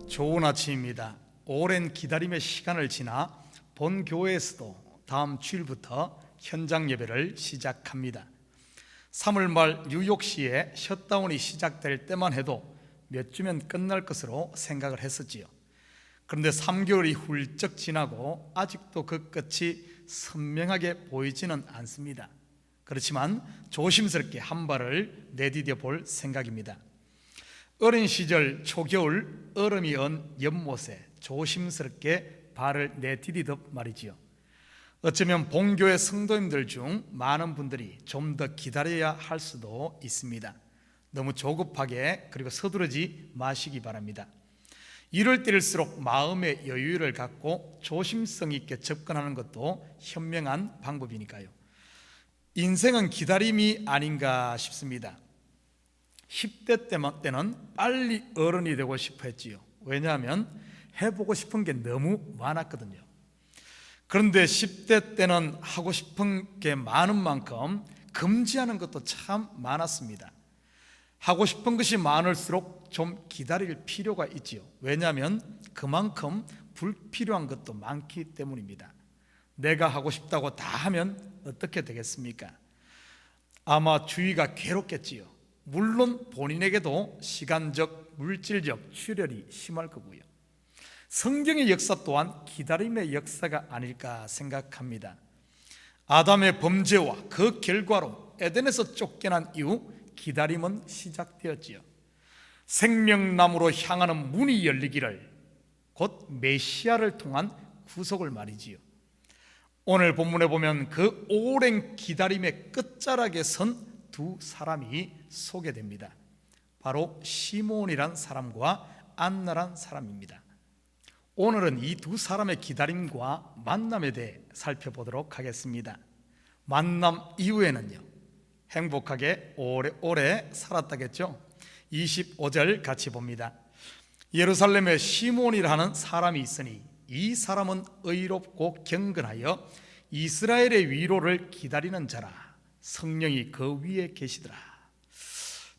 좋은 아침입니다. 오랜 기다림의 시간을 지나 본 교회에서도 다음 주일부터 현장 예배를 시작합니다. 3월 말 뉴욕시에 셧다운이 시작될 때만 해도 몇 주면 끝날 것으로 생각을 했었지요. 그런데 3개월이 훌쩍 지나고 아직도 그 끝이 선명하게 보이지는 않습니다. 그렇지만 조심스럽게 한 발을 내디뎌 볼 생각입니다. 어린 시절 초겨울 얼음이 언 연못에 조심스럽게 발을 내디디듯 말이지요. 어쩌면 본교회 성도님들 중 많은 분들이 좀 더 기다려야 할 수도 있습니다. 너무 조급하게 그리고 서두르지 마시기 바랍니다. 이럴 때일수록 마음의 여유를 갖고 조심성 있게 접근하는 것도 현명한 방법이니까요. 인생은 기다림이 아닌가 싶습니다. 10대 때는 빨리 어른이 되고 싶어 했지요. 왜냐하면 해보고 싶은 게 너무 많았거든요. 그런데 10대 때는 하고 싶은 게 많은 만큼 금지하는 것도 참 많았습니다. 하고 싶은 것이 많을수록 좀 기다릴 필요가 있지요. 왜냐하면 그만큼 불필요한 것도 많기 때문입니다. 내가 하고 싶다고 다 하면 어떻게 되겠습니까? 아마 주위가 괴롭겠지요. 물론 본인에게도 시간적, 물질적 출혈이 심할 거고요. 성경의 역사 또한 기다림의 역사가 아닐까 생각합니다. 아담의 범죄와 그 결과로 에덴에서 쫓겨난 이후 기다림은 시작되었지요. 생명나무로 향하는 문이 열리기를, 곧 메시아를 통한 구속을 말이지요. 오늘 본문에 보면 그 오랜 기다림의 끝자락에 선 두 사람이 소개됩니다. 바로 시몬이란 사람과 안나란 사람입니다. 오늘은 이 두 사람의 기다림과 만남에 대해 살펴보도록 하겠습니다. 만남 이후에는요, 행복하게 오래오래 살았다겠죠. 25절 같이 봅니다. 예루살렘에 시몬이라는 사람이 있으니 이 사람은 의롭고 경건하여 이스라엘의 위로를 기다리는 자라. 성령이 그 위에 계시더라.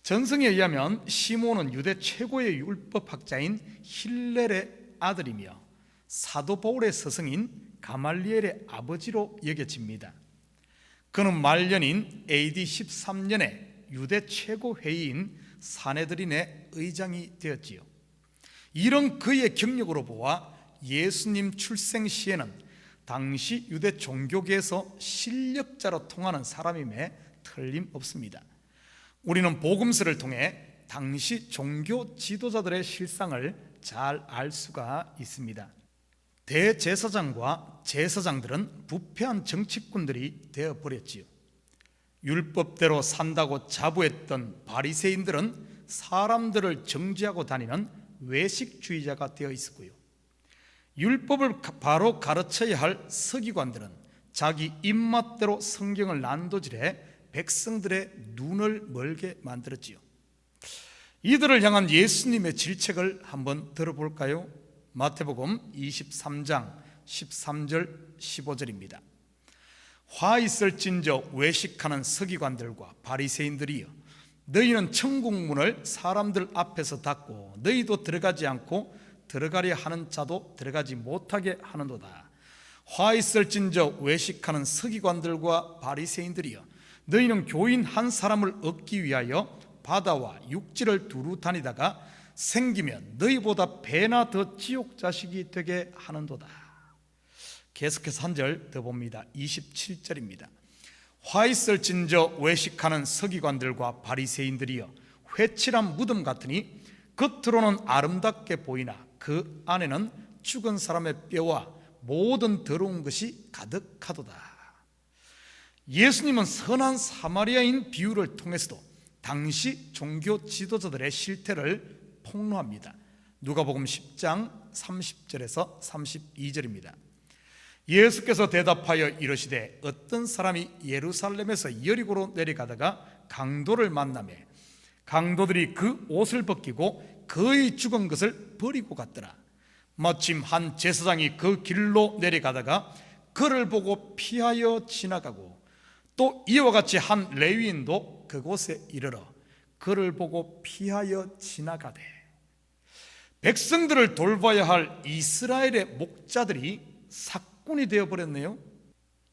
전승에 의하면 시몬은 유대 최고의 율법학자인 힐렐의 아들이며 사도 바울의 스승인 가말리엘의 아버지로 여겨집니다. 그는 말년인 AD 13년에 유대 최고 회의인 사네드린의 의장이 되었지요. 이런 그의 경력으로 보아 예수님 출생 시에는 당시 유대 종교계에서 실력자로 통하는 사람임에 틀림없습니다. 우리는 복음서를 통해 당시 종교 지도자들의 실상을 잘 알 수가 있습니다. 대제사장과 제사장들은 부패한 정치꾼들이 되어버렸지요. 율법대로 산다고 자부했던 바리새인들은 사람들을 정죄하고 다니는 외식주의자가 되어 있었고요. 율법을 바로 가르쳐야 할 서기관들은 자기 입맛대로 성경을 난도질해 백성들의 눈을 멀게 만들었지요. 이들을 향한 예수님의 질책을 한번 들어볼까요? 마태복음 23장 13절 15절입니다. 화 있을진저 외식하는 서기관들과 바리새인들이여, 너희는 천국문을 사람들 앞에서 닫고 너희도 들어가지 않고 들어가려 하는 자도 들어가지 못하게 하는도다. 화 있을진저 외식하는 서기관들과 바리새인들이여, 너희는 교인 한 사람을 얻기 위하여 바다와 육지를 두루 다니다가 생기면 너희보다 배나 더 지옥 자식이 되게 하는도다. 계속해서 한 절 더 봅니다. 27절입니다. 화 있을진저 외식하는 서기관들과 바리새인들이여, 회칠한 무덤 같으니 겉으로는 아름답게 보이나 그 안에는 죽은 사람의 뼈와 모든 더러운 것이 가득하도다. 예수님은 선한 사마리아인 비유를 통해서도 당시 종교 지도자들의 실태를 폭로합니다. 누가복음 10장 30절에서 32절입니다. 예수께서 대답하여 이르시되 어떤 사람이 예루살렘에서 여리고로 내려가다가 강도를 만나매 강도들이 그 옷을 벗기고 그의 죽은 것을 버리고 갔더라. 마침 한 제사장이 그 길로 내려가다가 그를 보고 피하여 지나가고, 또 이와 같이 한 레위인도 그곳에 이르러 그를 보고 피하여 지나가되, 백성들을 돌봐야 할 이스라엘의 목자들이 삭군이 되어버렸네요.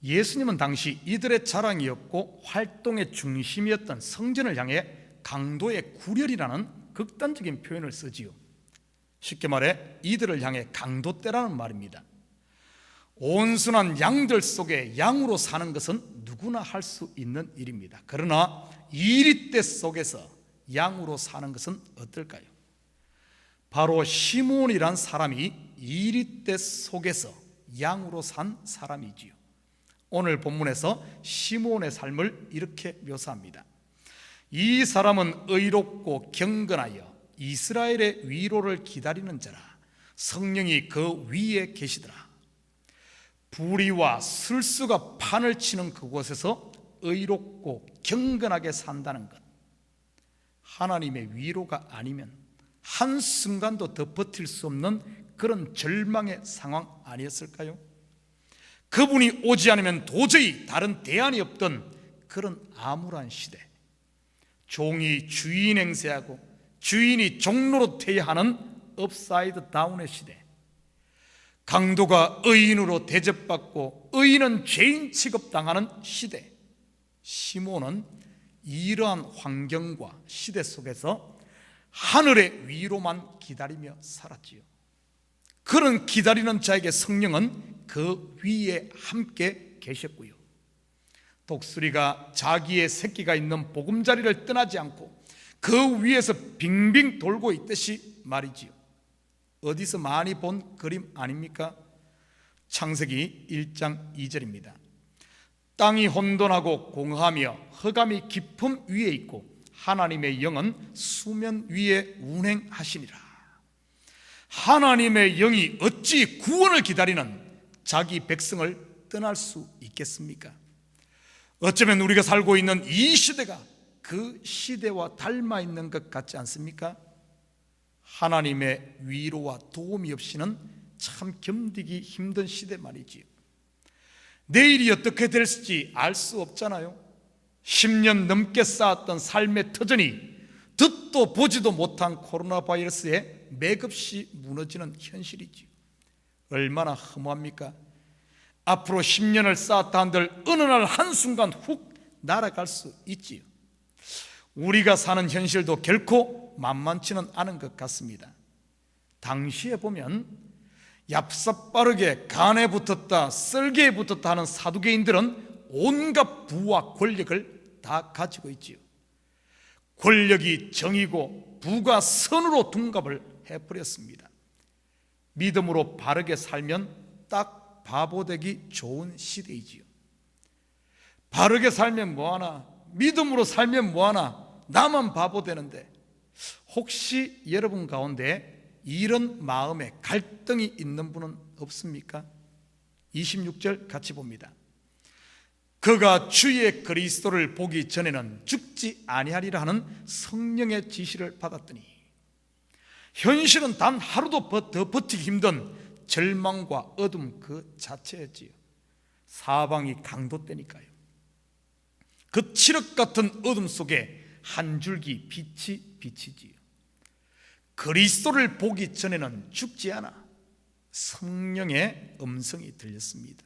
예수님은 당시 이들의 자랑이었고 활동의 중심이었던 성전을 향해 강도의 구렬이라는 극단적인 표현을 쓰지요. 쉽게 말해 이들을 향해 강도떼라는 말입니다. 온순한 양들 속에 양으로 사는 것은 누구나 할 수 있는 일입니다. 그러나 이리떼 속에서 양으로 사는 것은 어떨까요? 바로 시몬이란 사람이 이리떼 속에서 양으로 산 사람이지요. 오늘 본문에서 시몬의 삶을 이렇게 묘사합니다. 이 사람은 의롭고 경건하여 이스라엘의 위로를 기다리는 자라. 성령이 그 위에 계시더라. 불의와 술수가 판을 치는 그곳에서 의롭고 경건하게 산다는 것, 하나님의 위로가 아니면 한순간도 더 버틸 수 없는 그런 절망의 상황 아니었을까요? 그분이 오지 않으면 도저히 다른 대안이 없던 그런 암울한 시대, 종이 주인 행세하고 주인이 종로로 퇴야 하는 업사이드 다운의 시대, 강도가 의인으로 대접받고 의인은 죄인 취급당하는 시대, 시몬은 이러한 환경과 시대 속에서 하늘의 위로만 기다리며 살았지요. 그런 기다리는 자에게 성령은 그 위에 함께 계셨고요. 독수리가 자기의 새끼가 있는 보금자리를 떠나지 않고 그 위에서 빙빙 돌고 있듯이 말이지요. 어디서 많이 본 그림 아닙니까? 창세기 1장 2절입니다. 땅이 혼돈하고 공허하며 흑암이 깊음 위에 있고 하나님의 영은 수면 위에 운행하시니라. 하나님의 영이 어찌 구원을 기다리는 자기 백성을 떠날 수 있겠습니까? 어쩌면 우리가 살고 있는 이 시대가 그 시대와 닮아 있는 것 같지 않습니까? 하나님의 위로와 도움이 없이는 참 견디기 힘든 시대 말이지요. 내일이 어떻게 될지 알 수 없잖아요. 10년 넘게 쌓았던 삶의 터전이 듣도 보지도 못한 코로나 바이러스에 맥없이 무너지는 현실이지요. 얼마나 허무합니까? 앞으로 10년을 쌓았다 한들 어느 날 한순간 훅 날아갈 수 있지요. 우리가 사는 현실도 결코 만만치는 않은 것 같습니다. 당시에 보면 얍삽빠르게 간에 붙었다 썰개에 붙었다 하는 사두개인들은 온갖 부와 권력을 다 가지고 있지요. 권력이 정이고 부가 선으로 둔갑을 해버렸습니다. 믿음으로 바르게 살면 딱 바보되기 좋은 시대이지요. 바르게 살면 뭐하나, 믿음으로 살면 뭐하나, 나만 바보 되는데, 혹시 여러분 가운데 이런 마음에 갈등이 있는 분은 없습니까? 26절 같이 봅니다. 그가 주의 그리스도를 보기 전에는 죽지 아니하리라 하는 성령의 지시를 받았더니, 현실은 단 하루도 더 버티기 힘든 절망과 어둠 그 자체였지요. 사방이 강도 때니까요. 그 칠흑 같은 어둠 속에 한 줄기 빛이 비치지요. 그리스도를 보기 전에는 죽지 않아. 성령의 음성이 들렸습니다.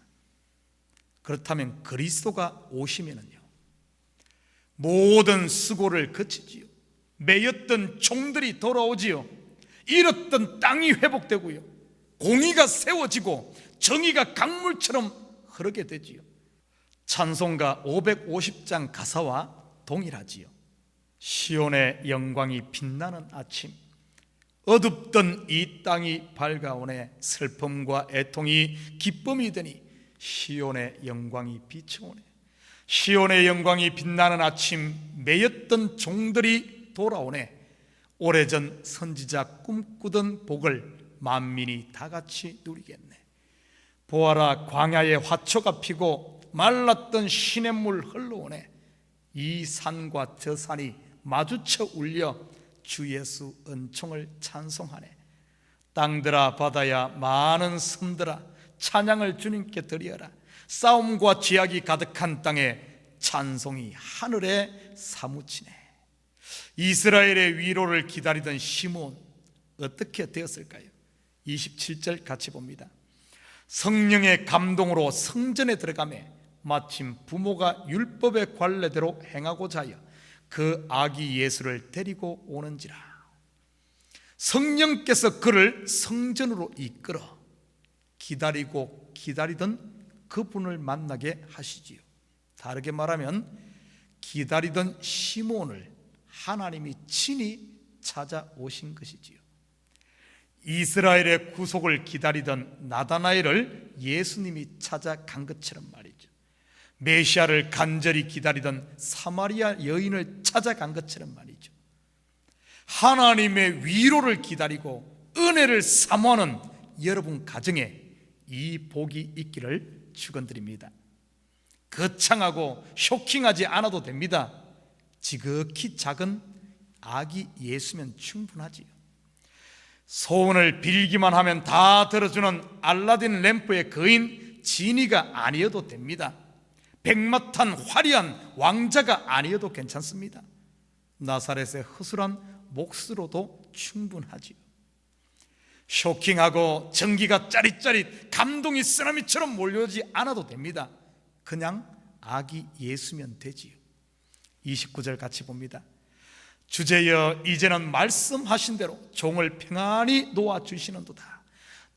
그렇다면 그리스도가 오시면은요, 모든 수고를 그치지요. 매였던 종들이 돌아오지요. 잃었던 땅이 회복되고요, 공의가 세워지고 정의가 강물처럼 흐르게 되지요. 찬송가 550장 가사와 동일하지요. 시온의 영광이 빛나는 아침, 어둡던 이 땅이 밝아오네. 슬픔과 애통이 기쁨이 되니 시온의 영광이 비쳐오네. 시온의 영광이 빛나는 아침, 매였던 종들이 돌아오네. 오래전 선지자 꿈꾸던 복을 만민이 다 같이 누리겠네. 보아라, 광야에 화초가 피고 말랐던 시냇물 흘러오네. 이 산과 저 산이 마주쳐 울려 주 예수 은총을 찬송하네. 땅들아 바다야 많은 섬들아 찬양을 주님께 드리어라. 싸움과 죄악이 가득한 땅에 찬송이 하늘에 사무치네. 이스라엘의 위로를 기다리던 시몬, 어떻게 되었을까요? 27절 같이 봅니다. 성령의 감동으로 성전에 들어가매 마침 부모가 율법의 관례대로 행하고자 하여 그 아기 예수를 데리고 오는지라. 성령께서 그를 성전으로 이끌어 기다리고 기다리던 그분을 만나게 하시지요. 다르게 말하면 기다리던 시몬을 하나님이 친히 찾아오신 것이지요. 이스라엘의 구속을 기다리던 나다나엘을 예수님이 찾아간 것처럼 말이죠. 메시아를 간절히 기다리던 사마리아 여인을 찾아간 것처럼 말이죠. 하나님의 위로를 기다리고 은혜를 사모하는 여러분 가정에 이 복이 있기를 축원드립니다. 거창하고 쇼킹하지 않아도 됩니다. 지극히 작은 아기 예수면 충분하지요. 소원을 빌기만 하면 다 들어주는 알라딘 램프의 거인 지니가 아니어도 됩니다. 백마탄 화려한 왕자가 아니어도 괜찮습니다. 나사렛의 허술한 몫으로도 충분하지요. 쇼킹하고 전기가 짜릿짜릿 감동이 쓰나미처럼 몰려오지 않아도 됩니다. 그냥 아기 예수면 되지요. 29절 같이 봅니다. 주제여 이제는 말씀하신 대로 종을 평안히 놓아주시는도다.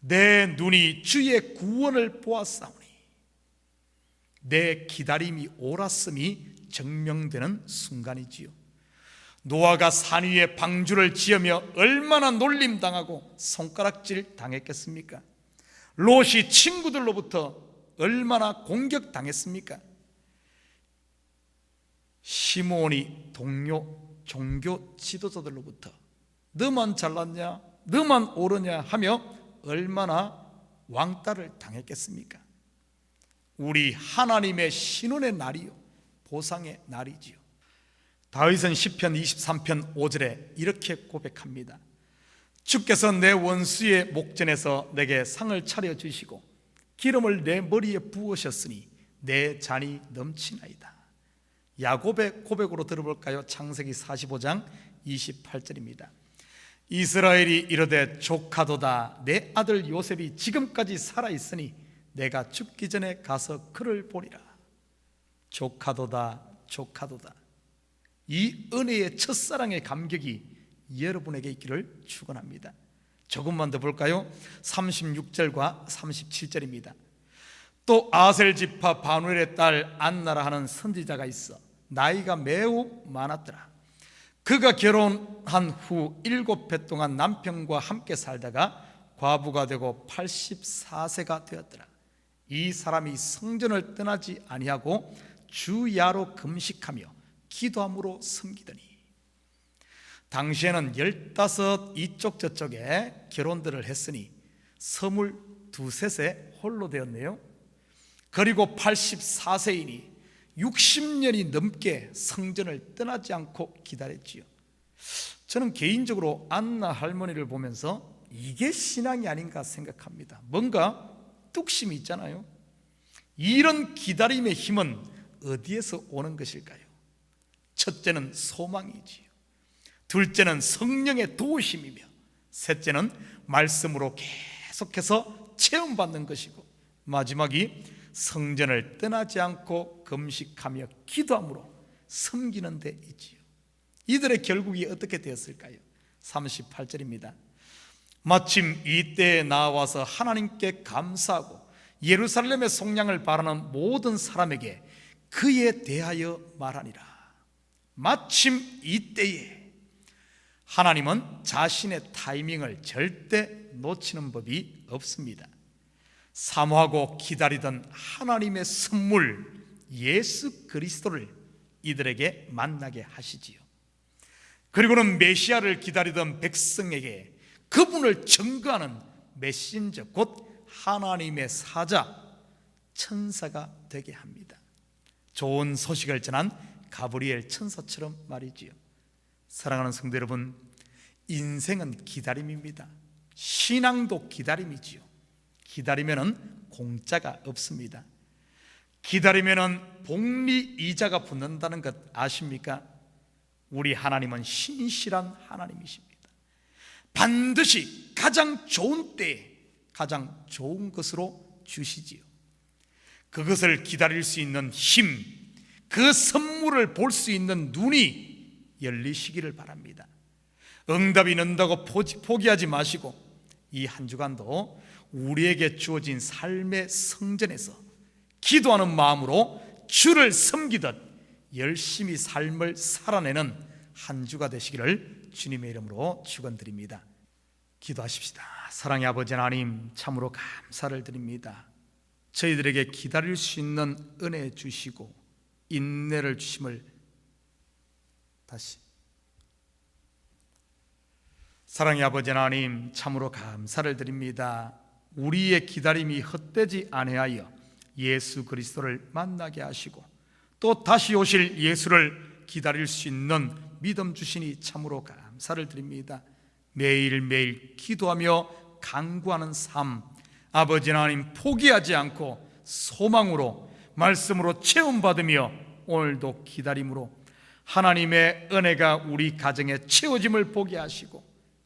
내 눈이 주의 구원을 보았사오니 내 기다림이 옳았음이 증명되는 순간이지요. 노아가 산 위에 방주를 지으며 얼마나 놀림당하고 손가락질 당했겠습니까? 롯이 친구들로부터 얼마나 공격당했습니까? 시므온이 동료 종교 지도자들로부터 너만 잘났냐, 너만 옳으냐 하며 얼마나 왕따를 당했겠습니까? 우리 하나님의 신원의 날이요, 보상의 날이지요. 다윗은 시편 23편 5절에 이렇게 고백합니다. 주께서 내 원수의 목전에서 내게 상을 차려주시고 기름을 내 머리에 부으셨으니 내 잔이 넘치나이다. 야곱의 고백으로 들어볼까요? 창세기 45장 28절입니다. 이스라엘이 이르되 조카도다. 내 아들 요셉이 지금까지 살아있으니 내가 죽기 전에 가서 그를 보리라. 조카도다, 조카도다. 이 은혜의 첫사랑의 감격이 여러분에게 있기를 축원합니다. 조금만 더 볼까요? 36절과 37절입니다. 또 아셀 지파 바누엘의 딸 안나라 하는 선지자가 있어 나이가 매우 많았더라. 그가 결혼한 후 7해 동안 남편과 함께 살다가 과부가 되고 84세가 되었더라. 이 사람이 성전을 떠나지 아니하고 주야로 금식하며 기도함으로 섬기더니, 당시에는 15 이쪽 저쪽에 결혼들을 했으니 22셋에 홀로 되었네요. 그리고 84세이니 60년이 넘게 성전을 떠나지 않고 기다렸지요. 저는 개인적으로 안나 할머니를 보면서 이게 신앙이 아닌가 생각합니다. 뭔가 뚝심이 있잖아요. 이런 기다림의 힘은 어디에서 오는 것일까요? 첫째는 소망이지요. 둘째는 성령의 도우심이며, 셋째는 말씀으로 계속해서 체험받는 것이고, 마지막이 성전을 떠나지 않고 금식하며 기도함으로 섬기는 데 있지요. 이들의 결국이 어떻게 되었을까요? 38절입니다. 마침 이때에 나와서 하나님께 감사하고 예루살렘의 속량을 바라는 모든 사람에게 그에 대하여 말하니라. 마침 이때에. 하나님은 자신의 타이밍을 절대 놓치는 법이 없습니다. 사모하고 기다리던 하나님의 선물 예수 그리스도를 이들에게 만나게 하시지요. 그리고는 메시아를 기다리던 백성에게 그분을 증거하는 메신저, 곧 하나님의 사자, 천사가 되게 합니다. 좋은 소식을 전한 가브리엘 천사처럼 말이지요. 사랑하는 성도 여러분, 인생은 기다림입니다. 신앙도 기다림이지요. 기다리면은 공짜가 없습니다. 기다리면은 복리 이자가 붙는다는 것 아십니까? 우리 하나님은 신실한 하나님이십니다. 반드시 가장 좋은 때에 가장 좋은 것으로 주시지요. 그것을 기다릴 수 있는 힘, 그 선물을 볼 수 있는 눈이 열리시기를 바랍니다. 응답이 는다고 포기하지 마시고 이 한 주간도 우리에게 주어진 삶의 성전에서 기도하는 마음으로 주를 섬기듯 열심히 삶을 살아내는 한 주가 되시기를 주님의 이름으로 축원드립니다. 기도하십시다. 사랑의 아버지 하나님, 참으로 감사를 드립니다. 저희들에게 기다릴 수 있는 은혜 주시고 인내를 주심을 다시 사랑의 아버지 하나님, 참으로 감사를 드립니다. 우리의 기다림이 헛되지 아니하여 예수 그리스도를 만나게 하시고 또 다시 오실 예수를 기다릴 수 있는 믿음 주시니 참으로 감사를 드립니다. 매일매일 기도하며 간구하는 삶, 아버지 하나님 포기하지 않고 소망으로 말씀으로 체험받으며 오늘도 기다림으로 하나님의 은혜가 우리 가정에 채워짐을 보게 하시고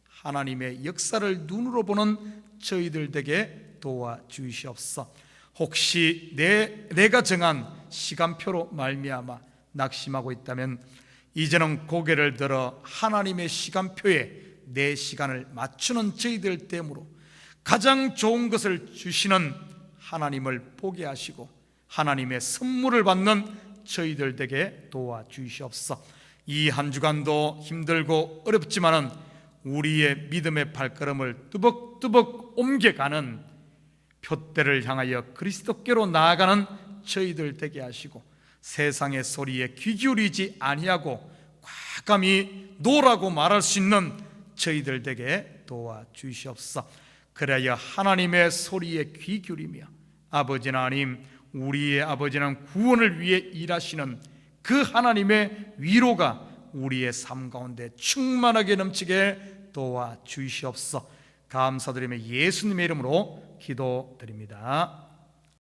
하나님의 역사를 눈으로 보는 저희들 되게 도와주시옵소서. 혹시 내가 정한 시간표로 말미암아 낙심하고 있다면 이제는 고개를 들어 하나님의 시간표에 내 시간을 맞추는 저희들 되므로 가장 좋은 것을 주시는 하나님을 보게 하시고 하나님의 선물을 받는 저희들 되게 도와주시옵소서. 이 한 주간도 힘들고 어렵지만은 우리의 믿음의 발걸음을 뚜벅뚜벅 옮겨가는 표대를 향하여 그리스도께로 나아가는 저희들 되게 하시고 세상의 소리에 귀 기울이지 아니하고 과감히 노라고 말할 수 있는 저희들 되게 도와주시옵소서. 그래야 하나님의 소리에 귀 기울이며 아버지 하나님, 우리의 아버지 하나님 구원을 위해 일하시는 그 하나님의 위로가 우리의 삶 가운데 충만하게 넘치게 도와주시옵소서. 감사드리며 예수님의 이름으로 기도드립니다.